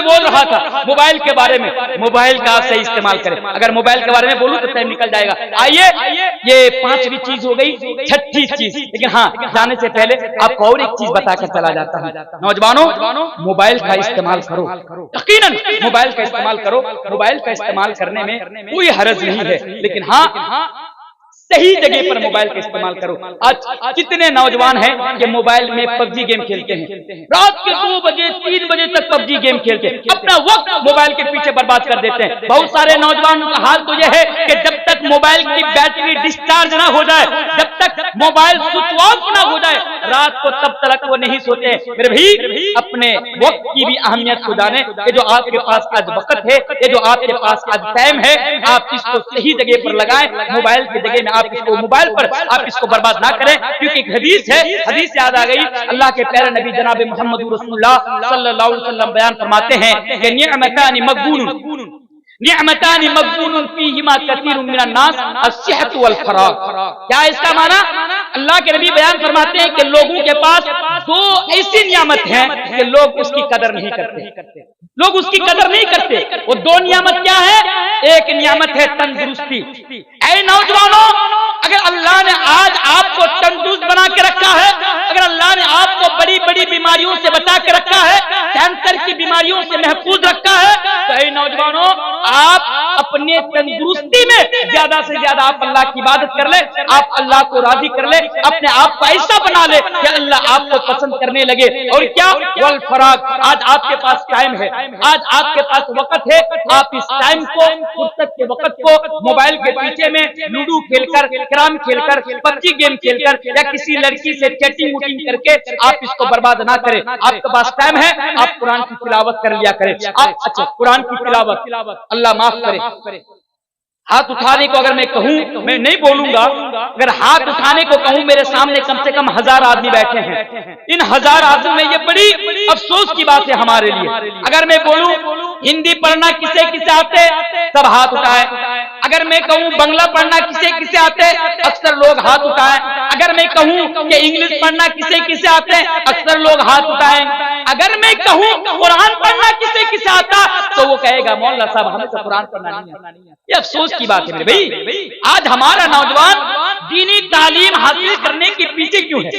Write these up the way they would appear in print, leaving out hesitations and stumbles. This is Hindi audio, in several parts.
बोल रहा था मोबाइल के बारे में, मोबाइल का आप सही इस्तेमाल करें। अगर मोबाइल के बारे में बोलूं तो टाइम निकल जाएगा। आइए, ये पांचवी चीज हो गई, छठी चीज। लेकिन हाँ, जाने से पहले आपको और एक चीज बताकर चला जाता हूं। नौजवानों, मोबाइल का इस्तेमाल करो, यकीनन मोबाइल का इस्तेमाल करो। मोबाइल का इस्तेमाल करने में कोई हर्ज नहीं है, लेकिन हाँ, सही जगह पर मोबाइल का इस्तेमाल करो। आज कितने नौजवान हैं कि मोबाइल में पबजी गेम खेलते हैं, रात के 2 बजे 3 बजे तक पबजी गेम खेलते हैं, अपना वक्त मोबाइल के पीछे बर्बाद कर देते हैं। बहुत सारे नौजवानों का हाल तो यह है कि जब तक मोबाइल की बैटरी डिस्चार्ज ना हो जाए, जब तक मोबाइल स्विच ऑफ ना हो जाए, रात को तब तक वो नहीं सोते। मेरे भाई, अपने वक्त की भी अहमियत को जाने कि जो आपके पास आज वक्त है, ये जो आपके पास आज टाइम है, आप इसको सही जगह पर लगाएं। मोबाइल की जगह में आप इसको मोबाइल पर आप इसको बर्बाद ना करें, क्योंकि एक हदीस है, हदीस याद आ गई। अल्लाह के प्यारे नबी जनाब मोहम्मद रसूलुल्लाह सल्लल्लाहु अलैहि वसल्लम बयान फरमाते हैं कि निअमतानि मग़बूनुन फीहिमा कसीरुन मिनन नास अस्सिहत वल फराग। क्या इसका माना? अल्लाह के नबी बयान फरमाते हैं कि लोगों के पास 2 ऐसी नियामत हैं कि लोग उसकी कदर नहीं करते, लोग उसकी कदर नहीं करते। वो 2 नियामत क्या है? एक नियामत है तंदुरुस्ती। ऐ नौजवानों, अगर अल्लाह ने आज आपको तंदुरुस्त बना के रखा है, अगर अल्लाह ने आपको बड़ी बड़ी बीमारियों से बचा के रखा है, कैंसर की बीमारियों से महफूज रखा है, तो ऐ नौजवानों, आप अपने तंदुरुस्ती में ज्यादा से ज्यादा आप अल्लाह की इबादत कर ले, आप अल्लाह को राजी कर ले, अपने आप को ऐसा बना ले कि अल्लाह आपको पसंद करने लगे। और क्या? वल फराग, आज आपके पास टाइम है, आज आपके पास वक्त है, आप इस टाइम को, फुर्सत के वक्त को मोबाइल के पीछे में लूडो खेलकर, कैरम खेलकर, पबजी गेम खेलकर या किसी लड़की से चैटिंग वुटिंग करके आप इसको बर्बाद ना करें। आपके पास टाइम है, आप कुरान की तिलावत कर लिया करें। आप अच्छा कुरान की तिलावत, अल्लाह माफ करे। हाथ उठाने को अगर मैं कहूं, मैं नहीं बोलूंगा, अगर हाथ उठाने को कहूं, मेरे सामने कम से कम 1000 आदमी बैठे हैं। इन 1000 आदमी में ये बड़ी अफसोस की बात है हमारे लिए। अगर मैं बोलूं हिंदी पढ़ना किसे किसे आते, सब हाथ उठाए। अगर मैं कहूं बंगला पढ़ना किसे किसे आते, अक्सर लोग हाथ उठाए। अगर मैं कहूं कि इंग्लिश पढ़ना किसे किसे आते, अक्सर लोग हाथ उठाए। अगर मैं कहूं कुरान पढ़ना किसे किसे आता, तो वो कहेगा मौलाना साहब हमें तो कुरान पढ़ना नहीं आता। ये अफसोस की बात है मेरे भाई। आज हमारा नौजवान दीनी तालीम हासिल करने के पीछे क्यों है?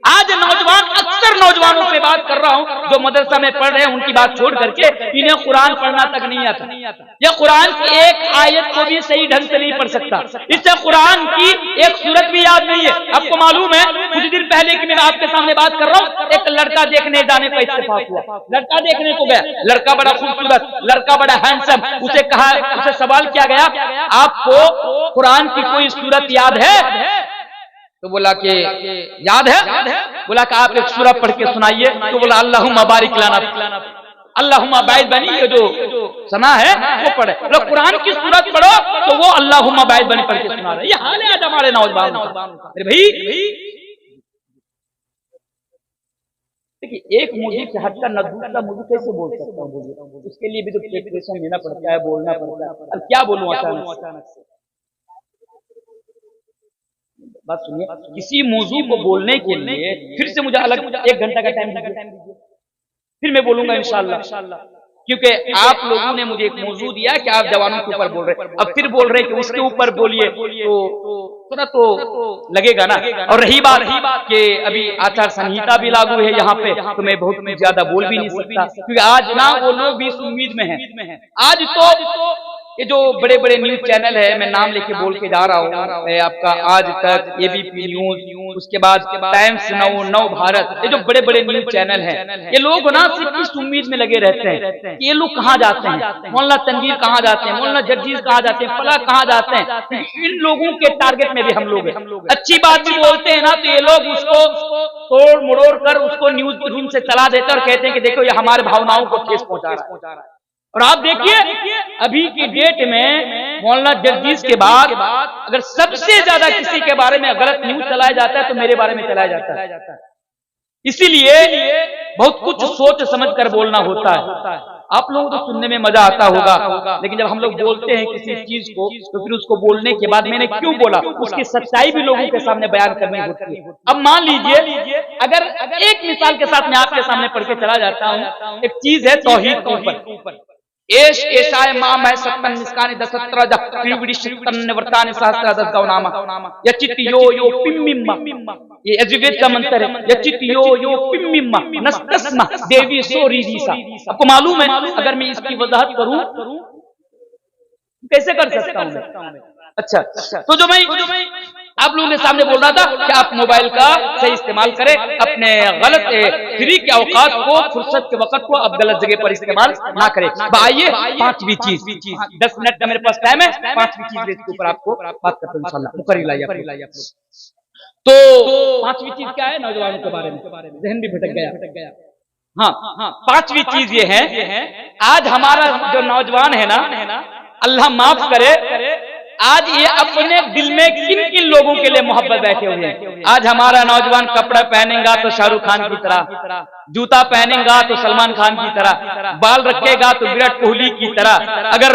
आज नौजवान, अक्सर नौजवानों से बात कर रहा हूं जो मदरसा में पढ़ रहे हैं, उनकी बात छोड़ करके इन्हें कुरान पढ़ना तक नहीं आता। यह कुरान की एक आयत को भी सही ढंग से नहीं पढ़ सकता, इससे कुरान की एक सूरत भी याद नहीं है। आपको मालूम है, कुछ दिन पहले की मैं आपके सामने बात कर रहा हूं, एक लड़का देखने जाने का इत्तेफाक हुआ। लड़का देखने को गया, लड़का बड़ा खूबसूरत, लड़का बड़ा हैंडसम। उसे सवाल किया गया, आपको कुरान की कोई सूरत याद है? तो बोला कि याद है। बोला कि आप एक सूरत पढ़ के सुनाइए। तो बोला अल्लाहुम्मा बारिक लना, अल्लाहुम्मा बाइद बनी, ये जो सना है वो पढ़े। तो कुरान की सूरत पढ़ो तो वो अल्लाहुम्मा बाइद बनी पढ़ के सुना रहे। ये हाल है आज हमारे नौजवानों का। अरे भाई, देखिए एक मौजू से हटकर न दूसरा मौजू कैसे बोल सकता हूँ? उसके लिए भी तो प्रिपरेशन लेना पड़ता है, बोलना पड़ता है। अब क्या बोलूं अचानक से? बात सुनिए, किसी मौजू को बोलने के लिए फिर से मुझे अलग 1 घंटा का टाइम दीजिए, फिर मैं बोलूंगा इंशाअल्लाह। क्योंकि आप लोगों ने मुझे एक मौजू दिया कि आप जवानों के ऊपर बोल रहे हैं, अब फिर बोल रहे हैं कि उसके ऊपर बोलिए, तो थोड़ा तो लगेगा ना। और रही बात कि अभी आचार संहिता भी लागू है यहाँ पे, तो मैं बहुत ज्यादा बोल भी नहीं सकता, क्योंकि आज ना वो लोग भी इस उम्मीद में हैं। आज तो ये जो बड़े बड़े न्यूज चैनल है, मैं नाम लेके बोल के जा रहा हूँ, आपका आज तक, एबीपी न्यूज, उसके बाद टाइम्स नाउ, नव भारत, ये जो बड़े बड़े न्यूज चैनल है, ये लोग ना सिर्फ इस उम्मीद में लगे रहते हैं कि ये लोग कहाँ जाते हैं, मौलाना तनवीर कहाँ जाते हैं, मौलाना जर्जीज कहाँ जाते हैं, फला कहाँ जाते हैं। इन लोगों के टारगेट में भी हम लोग हैं। अच्छी बात भी बोलते हैं ना, तो ये लोग उसको तोड़ मड़ोड़ कर उसको न्यूज रूम से चला देते हैं और कहते हैं कि देखो ये हमारे भावनाओं को ठेस पहुंचा रहा है। और आप देखिए अभी की डेट में मौलाना जर्जीज के बाद अगर सबसे ज्यादा किसी के बारे में गलत न्यूज चलाया जाता है तो मेरे बारे में चलाया जाता है। इसीलिए बहुत कुछ सोच समझ कर बोलना होता है। आप लोगों को सुनने में मजा आता होगा, लेकिन जब हम लोग बोलते हैं किसी चीज को तो फिर उसको बोलने के बाद मैंने क्यों बोला उसकी सच्चाई भी लोगों के सामने बयान करनी होती है। अब मान लीजिए अगर एक मिसाल के साथ मैं आपके सामने पढ़ के चला जाता हूँ, एक चीज है तौहीद के ऊपर। एश एशाय माम है सत्तन निस्कानी दसत्रा जा त्रिविडी शित्तन निवर्तानि सहस्रा दस गौनामा यचित यो यो पिम्मिम्मा, ये यजुर्वेद का मंत्र है। यचित यो यो पिम्मिम्मा नस्तस्मा देवी सोरीसा। आपको मालूम है अगर मैं इसकी वजाहत करूं कैसे कर सकता हूं? अच्छा, तो जो मैं आप लोगों के सामने बोल रहा था कि आप मोबाइल का सही इस्तेमाल करें, अपने गलत फ्री के औकात को, फुर्सत के वक्त को आप गलत जगह पर इस्तेमाल ना करें। आइए पांचवी चीज, 10 मिनट का मेरे पास टाइम है, पांचवी चीज इसके ऊपर आपको बात करते हैं इंशाल्लाह। तो पांचवी चीज क्या है? नौजवानों के बारे में, जहन भी भटक गया। हाँ, पांचवी चीज ये है, आज हमारा जो नौजवान है ना, अल्लाह माफ करे, आज ये अपने दिल में किन किन लोगों के लिए मोहब्बत बैठे हुए हैं। आज हमारा नौजवान कपड़ा पहनेगा तो शाहरुख खान की तरह, जूता पहनेगा तो सलमान खान की तरह, बाल रखेगा तो विराट कोहली की तरह, अगर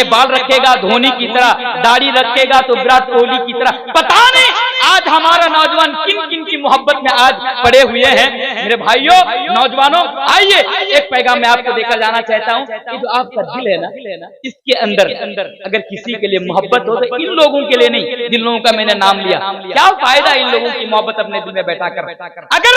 बाल रखेगा धोनी की तरह, दाढ़ी रखेगा तो विराट कोहली की तरह। पता नहीं आज हमारा नौजवान किन किन की मोहब्बत में आज पड़े हुए हैं। मेरे भाइयों नौजवानों, आइए एक पैगाम मैं आपको देकर जाना चाहता हूँ कि जो आपका दिल है ना, इसके अंदर अगर किसी के लिए मोहब्बत हो तो इन लोगों के लिए नहीं, जिन लोगों का मैंने नाम लिया, क्या फायदा इन लोगों की मोहब्बत अपने दिल में बैठा कर। अगर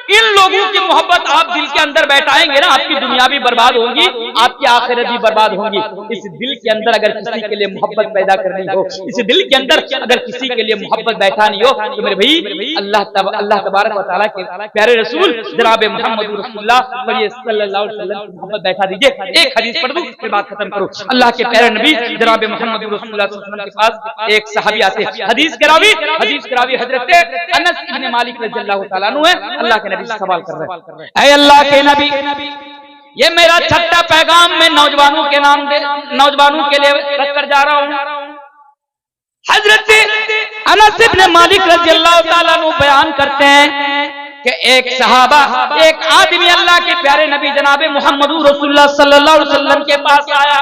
इन लोगों की मोहब्बत आप दिल के अंदर बैठाएंगे ना, आपकी दुनिया भी बर्बाद होगी, आपकी आखिरत भी बर्बाद होगी। इस दिल के अंदर अगर किसी के लिए मोहब्बत पैदा करनी हो, इस दिल के अंदर अगर किसी के लिए मोहब्बत बैठानी हो, तो मेरे भाई अल्लाह तबारक व तआला के प्यारे रसूल जनाब मोहम्मद रसूलुल्लाह सल्लल्लाहु अलैहि वसल्लम की मोहब्बत बैठा दीजिए। एक हदीस पढ़ दूं फिर बात खत्म करूं। अल्लाह के प्यारे नबी जनाब मोहम्मद रसूलुल्लाह सल्लल्लाहु अलैहि वसल्लम के पास एक सहाबी आते हैं। हदीस के रावी हजरत अनस इब्न मालिक रज़ियल्लाहु तआला अन्हु है। अल्लाह के नबी सवाल कर रहे हैं, ऐ अल्लाह के नबी, ये मेरा छठा पैगाम मैं नौजवानों के लिए रख कर जा रहा हूँ। हजरत अनस इब्न मालिक रज़ियल्लाहु तआला अन्हु बयान करते हैं कि एक सहाबा, एक आदमी अल्लाह के प्यारे नबी जनाब मोहम्मद रसूलुल्लाह सल्लल्लाहु अलैहि वसल्लम के पास आया।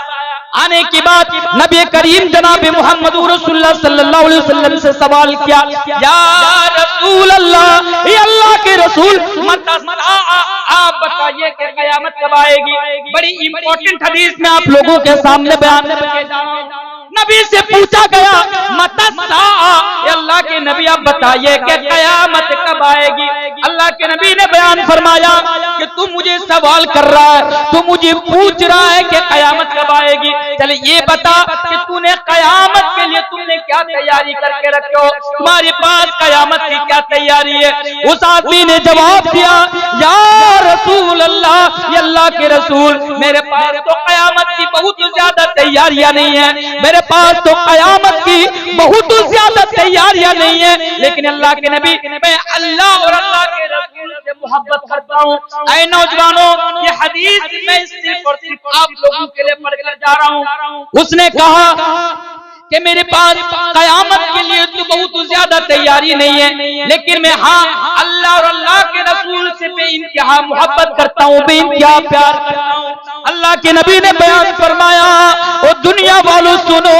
आने के बाद नबी करीम जनाब मोहम्मद रसूलुल्लाह सल्लल्लाहु अलैहि वसल्लम से सवाल किया, या रसूल अल्लाह, ये अल्लाह के रसूल, आप बताइए कि क़यामत कब आएगी। बड़ी इंपॉर्टेंट हदीस में आप लोगों के सामने बयान करके जा रहा हूं। नबी से पूछा गया मतस्सा, अल्लाह के नबी आप बताइए कि क़यामत कब आएगी। अल्लाह के नबी ने बयान फरमाया कि तू मुझे सवाल कर रहा है, तू मुझे पूछ रहा है कि क़यामत कब आएगी, चले ये बता कि तूने क़यामत के लिए तुमने क्या तैयारी करके रखे हो, तुम्हारे पास क़यामत की क्या तैयारी है। उस आदमी ने जवाब दिया, या रसूल अल्लाह, ये अल्लाह के रसूल, मेरे पास तो क़यामत की बहुत ज्यादा तैयारियां नहीं है, मेरे पास तो क़यामत की बहुत ज्यादा तैयारियां नहीं है, लेकिन अल्लाह के नबी, मैं अल्लाह और अल्लाह के रसूल से मोहब्बत करता हूँ। ऐ नौजवानों, ये हदीस मैं सिर्फ और सिर्फ आप लोगों के लिए पढ़कर जा रहा हूँ। उसने कहा कि मेरे पास क़यामत के लिए तो बहुत ज्यादा तैयारी नहीं है, लेकिन मैं हाँ अल्लाह और अल्लाह के रसूल से बेइंतहा मोहब्बत करता हूँ, बेइंतहा प्यार करता हूँ। अल्लाह के नबी ने बयान फरमाया, और दुनिया वालों सुनो,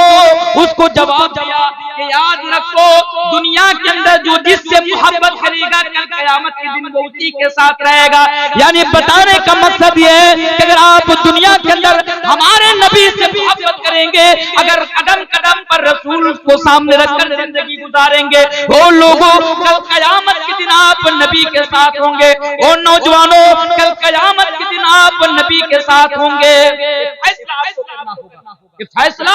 उसको जवाब दिया कि याद रखो, दुनिया के अंदर जो जिससे मोहब्बत करेगा कल क़यामत के दिन वो उसी के साथ रहेगा। यानी बताने का मकसद ये है कि अगर आप दुनिया के अंदर हमारे नबी से मोहब्बत करेंगे, अगर कदम कदम पर रसूल को सामने रखकर जिंदगी गुजारेंगे, वो लोगों कल क़यामत के दिन आप नबी के साथ होंगे। और नौजवानों, कल क़यामत के दिन आप नबी के साथ होंगे। फैसला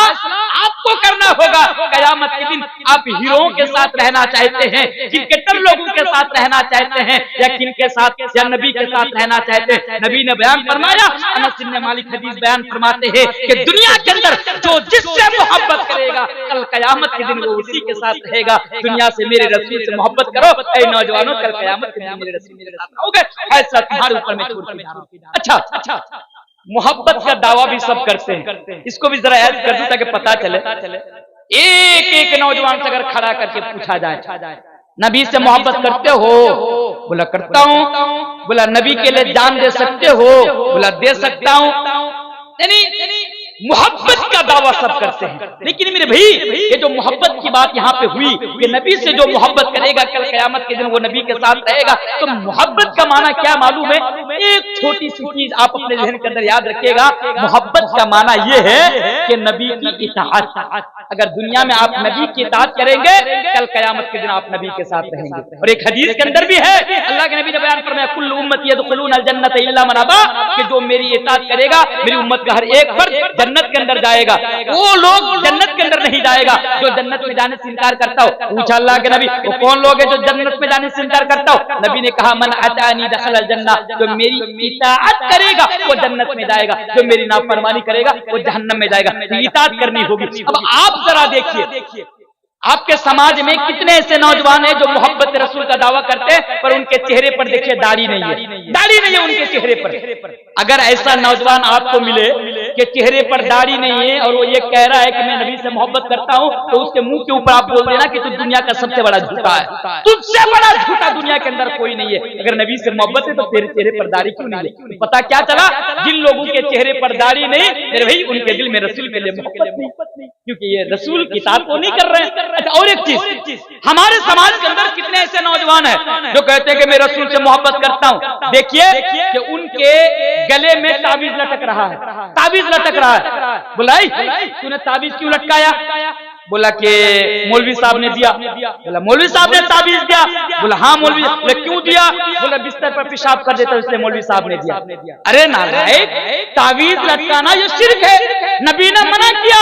आपको करना होगा। क़यामत के दिन आप हीरोओं के साथ रहना चाहते हैं, क्रिकेटर लोगों के साथ रहना चाहते हैं, या किनके साथ, या नबी के साथ रहना चाहते हैं। नबी ने बयान फरमाया, अनस इब्न मालिक हदीस बयान फरमाते हैं कि दुनिया के अंदर जो जिससे मोहब्बत करेगा कल क़यामत के दिन वो उसी के साथ रहेगा। दुनिया से मेरे रसूल से मोहब्बत करो ऐ नौजवानों, कल क़यामत के दिन मेरे रसूल मेरे साथ रहोगे। फैसला तुम्हारे ऊपर मैं छोड़ के जा रहा हूं। अच्छा, मोहब्बत का दावा भी सब करते हैं, इसको भी जरा ऐड कर दूं ताकि पता चले। एक एक नौजवान से अगर खड़ा करके पूछा जाए, नबी से मोहब्बत करते हो? बोला करता हूँ। बोला नबी के लिए जान दे सकते हो? बोला दे सकता हूँ। यानी मोहब्बत का दावा सब करते हैं, लेकिन मेरे भाई ये जो मोहब्बत की बात यहाँ पे हुई कि नबी से जो मोहब्बत करेगा कल क़यामत के दिन वो नबी के साथ रहेगा, तो मोहब्बत का माना क्या मालूम है? एक छोटी सी चीज आप अपने ज़हन के अंदर याद रखिएगा, मोहब्बत का माना ये है कि नबी की इताअत। अगर दुनिया में आप नबी की इताअत करेंगे, कल क़यामत के दिन आप नबी के साथ रहेंगे। और एक हदीस के अंदर भी है, अल्लाह के नबी ने बयान फरमाया, कुल्लु उम्मती यदखुलूनल जन्नत इल्ला मन अबा, कि जो मेरी इताअत करेगा मेरी उम्मत का हर एक फर्द जन्नत के अंदर जाएगा। वो लोग जन्नत के अंदर नहीं जाएगा जो जन्नत में जाने से इनकार करता हो। पूछा अल्लाह के नबी, वो कौन लोग है जो जन्नत में जाने से इनकार करता हो? नबी ने कहा, मन अतानी दखलल जन्नह, जो मेरी इताअत करेगा वो जन्नत में जाएगा, जो मेरी नाफरमानी करेगा वो जहन्नम में जाएगा। इताअत करनी होगी। अब आप जरा देखिए, आपके समाज में कितने ऐसे नौजवान हैं जो मोहब्बत रसूल का दावा करते हैं, पर उनके चेहरे पर देखिए दाढ़ी नहीं है, दाढ़ी नहीं है उनके चेहरे पर। अगर ऐसा नौजवान आपको मिले कि चेहरे पर दाढ़ी नहीं है और वो ये कह रहा है कि मैं नबी से मोहब्बत करता हूँ, तो उसके मुंह के ऊपर आप बोल देना कि तू दुनिया का सबसे बड़ा झूठा है, तुझसे बड़ा झूठा दुनिया के अंदर कोई नहीं है। अगर नबी से मोहब्बत है तो तेरे चेहरे पर दाढ़ी क्यों नहीं है? तो पता क्या चला, जिन लोगों के चेहरे पर दाढ़ी नहीं, मेरे भाई उनके दिल में रसूल के लिए मोहब्बत नहीं, क्योंकि ये रसूल की इताअत को नहीं कर रहे हैं। अच्छा, और एक चीज, हमारे समाज के अंदर कितने ऐसे नौजवान हैं जो कहते हैं कि मैं रसूल से मोहब्बत करता हूं। देखिए कि उनके गले में ताबीज लटक रहा है, ताबीज लटक रहा है। बोला तूने ताबीज क्यों लटकाया? बोला कि मौलवी साहब ने दिया। बोला मौलवी साहब ने ताबीज दिया? बोला हाँ मौलवी। बोला क्यों दिया? बोला बिस्तर पर पेशाब कर देता इसलिए मौलवी साहब ने दिया। अरे नालायक, ताबीज लटकाना ये शिर्क है, नबी ने मना किया,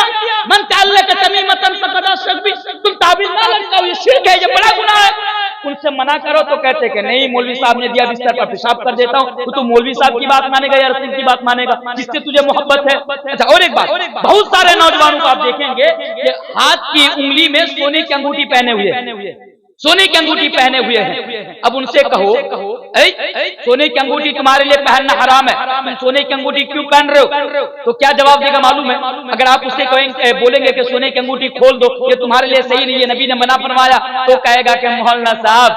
मन तअल्लक़ तमीमतन फ़क़द अशरक, तुम ताबीज ना लटकाओ, ये शिर्क है, ये बड़ा गुनाह है। उनसे मना करो तो कहते कि नहीं मौलवी साहब ने दिया, बिस्तर पर पेशाब कर देता हूँ। तो मौलवी साहब की बात मानेगा या रसूल की बात मानेगा, जिससे तुझे मोहब्बत है? अच्छा, और एक बात, बहुत सारे नौजवानों को आप देखेंगे कि हाथ की उंगली में सोने की अंगूठी पहने हुए, सोने की अंगूठी पहने हुए हैं। अब उनसे कहो, सोने की अंगूठी तुम्हारे लिए पहनना हराम है, तुम सोने की अंगूठी क्यों पहन रहे हो? तो क्या जवाब देगा मालूम है? अगर आप उससे बोलेंगे कि सोने की अंगूठी खोल दो, ये तुम्हारे लिए सही नहीं है, नबी ने मना फरमाया, तो कहेगा कि मौलाना साहब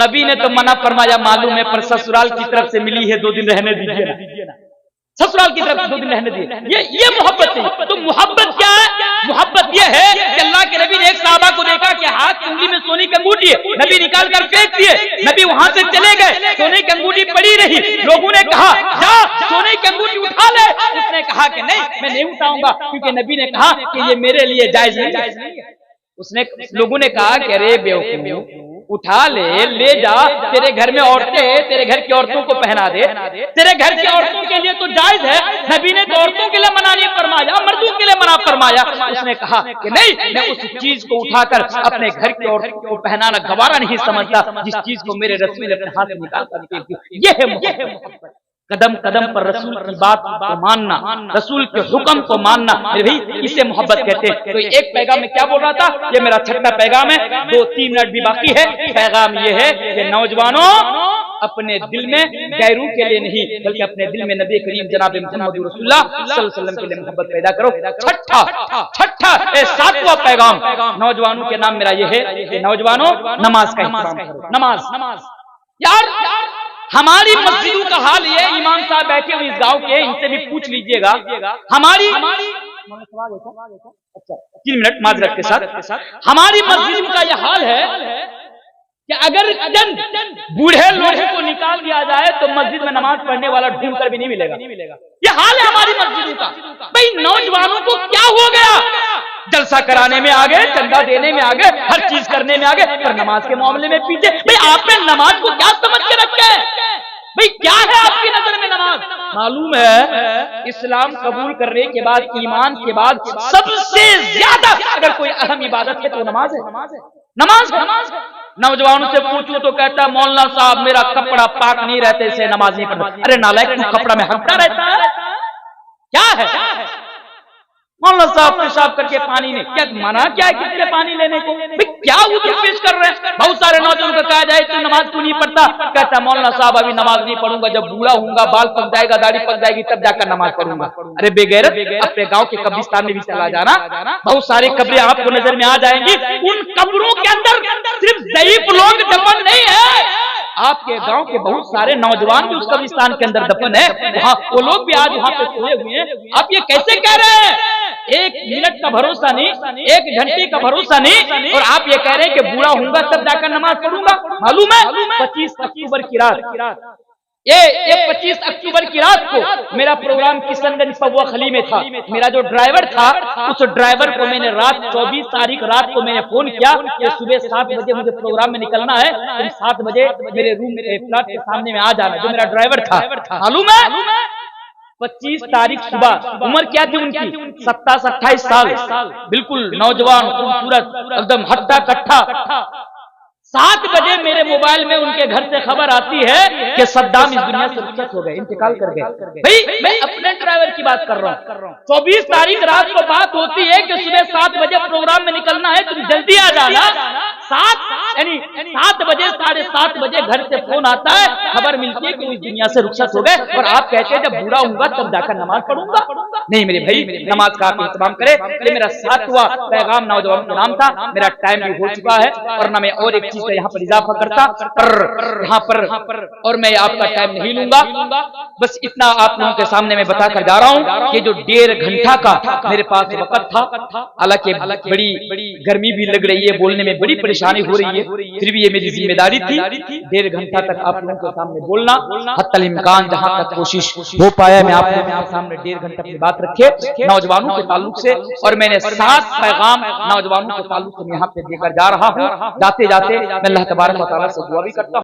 नबी ने तो मना फरमाया मालूम है, पर ससुराल की तरफ से मिली है, 2 दिन रहने दीजिए ना, ससुराल की तरफ 2 दिन रहने दिए। ये मोहब्बत नहीं। तो मोहब्बत क्या है? मोहब्बत ये है कि अल्लाह के नबी ने एक साहबा को देखा कि हाथ की उंगली में सोने की अंगूठी है, नबी निकाल कर फेंक दिए, नबी वहां से चले गए, सोने की अंगूठी पड़ी रही। लोगों ने कहा जा सोने की अंगूठी उठा ले, उसने कहा कि नहीं मैं नहीं उठाऊंगा, क्योंकि नबी ने कहा कि ये मेरे लिए जायज नहीं है। उसने, लोगों ने कहा कि अरे बेवकूफ, उठा ले जा, तेरे घर में औरतें हैं, तेरे घर की औरतों को पहना दे, तेरे घर की औरतों के लिए तो जायज है, नबी ने तो औरतों के लिए मना नहीं फरमाया, मर्दों के लिए मना फरमाया। उसने कहा कि नहीं, मैं उस चीज को उठाकर अपने घर की औरतों को पहनाना गवारा नहीं समझता, जिस चीज को मेरे रसूल ने अपने हाथ में निकाल कर फेंक दी। ये है मोहब्बत। कदम कदम पर रसूल की बात को मानना, रसूल के हुक्म को मानना, मेरे भाई इसे मोहब्बत कहते हैं। तो एक पैगाम में क्या बोल रहा था, ये मेरा 6ठा पैगाम है, 2-3 मिनट भी बाकी है। पैगाम ये है कि नौजवानों अपने दिल में गैरों के लिए नहीं, बल्कि अपने दिल में नबी करीम जनाब मोहम्मद रसूलुल्लाह सल्लल्लाहु अलैहि वसल्लम के लिए मोहब्बत पैदा करो। छठा 7वां पैगाम नौजवानों के नाम मेरा ये है कि नौजवानों नमाज का एहतराम करो। नमाज यार, हमारी मस्जिदों का हाल ये, इमाम साहब बैठे हुए इस गांव के, इनसे भी पूछ लीजिएगा, हमारी 3 मिनट माजरत के साथ, हमारी मस्जिदों का यह हाल है कि अगर चंद बूढ़े लोगों को निकाल दिया जाए तो मस्जिद में नमाज पढ़ने वाला ढूंढ कर भी नहीं मिलेगा। ये हाल है हमारी मस्जिदों का। भाई नौजवानों को क्या हो गया? जलसा कराने में आगे, चंदा देने में आगे, हर चीज करने में आगे, पर नमाज के मामले में पीछे। भाई आपने नमाज को क्या समझ के रखा है? भाई क्या है आपकी नजर में नमाज? मालूम है इस्लाम कबूल करने के बाद, ईमान के बाद सबसे ज्यादा अगर कोई अहम इबादत है तो नमाज है। नमाज नौजवानों से पूछूं तो कहता है मौलाना साहब मेरा कपड़ा पाक नहीं रहते इसे नमाज नहीं पढ़ता। अरे नालायक, तू कपड़ा में हकता रहता है क्या है? मौलाना साहब पेशाब करके पानी ने क्या मना क्या है किसने पानी लेने को? भाई क्या उद्देश्य पेश कर रहे हैं? बहुत सारे नौजवानों को कहा जाए तो नमाज क्यों नहीं पढ़ता? कहता मौलाना साहब अभी नमाज नहीं पढ़ूंगा, जब बूढ़ा होऊंगा, बाल पक जाएगा, दाढ़ी पक जाएगी, तब जाकर नमाज पढ़ूंगा। अरे बेगैरत, अपने गांव के कब्रिस्तान में भी चला जाना, बहुत सारी कब्रें आपको नजर में आ जाएंगी। उन कब्रों के अंदर सिर्फ ज़ईफ लोग दफन नहीं है, आपके गांव के बहुत सारे नौजवान भी उस कब्रिस्तान के अंदर दफन है, वहाँ वो लोग भी आज वहाँ पे सोए हुए हैं। आप ये कैसे कह रहे हैं? एक मिनट का भरोसा नहीं, एक घंटे का भरोसा नहीं, और आप ये कह रहे हैं कि बूढ़ा होऊंगा तब जाकर नमाज पढ़ूंगा। मालूम है 25 अक्टूबर की रात, ये 25 अक्टूबर की रात को मेरा प्रोग्राम किशनगंज पबुआ खली में था। मेरा जो ड्राइवर था, उस ड्राइवर को मैंने रात 24 तारीख रात को मैंने फोन किया कि सुबह 7 बजे मुझे प्रोग्राम में निकलना है, तुम 7 बजे मेरे रूम में फ्लैट के सामने में आ जाना। जो मेरा ड्राइवर था, मालूम है 25 तारीख सुबह, उम्र क्या थी उनकी? 27-28 साल, बिल्कुल नौजवान, खूबसूरत, एकदम हट्टा कट्ठा। 7 बजे मेरे मोबाइल में उनके घर से खबर आती है कि सद्दाम इस दुनिया से रुखसत हो गए, इंतकाल कर गए। भाई मैं अपने ड्राइवर की बात कर रहा हूँ। 24 तारीख रात को बात होती है कि सुबह 7 बजे प्रोग्राम में निकलना है, तुम जल्दी आ जाना। 7 बजे 7:30 बजे घर से फोन आता है, खबर मिलती है कि वो इस दुनिया से रुखसत हो गए, और आप कहते हैं जब बूढ़ा होऊंगा तब जाकर नमाज पढ़ूंगा। नहीं मेरे भाई, नमाज का आप इंतजाम करें। ये मेरा 7वां पैगाम नौजवान का नाम था। मेरा टाइम भी हो चुका है, और ना मैं और एक चीज का यहाँ पर इजाफा करता पर यहाँ पर, और मैं आपका टाइम नहीं लूंगा। बस इतना आप लोगों के सामने मैं बताकर जा रहा हूँ कि जो 1.5 घंटा का मेरे पास वक्त था, हालांकि बड़ी गर्मी भी लग रही है, बोलने में बड़ी परेशानी हो रही है, फिर भी ये मेरी जिम्मेदारी थी 1.5 घंटा तक आप लोगों के सामने बोलना। हत्तल इम्कान जहां तक कोशिश हो पाया मैं आप लोगों के सामने 1.5 घंटा की बात रखे नौजवानों के ताल्लुक से, और मैंने 7 पैगाम नौजवानों के ताल्लुक से यहाँ पे देकर जा रहा हूँ। जाते जाते मैं अल्लाह तबारक व तआला से दुआ भी करता हूँ।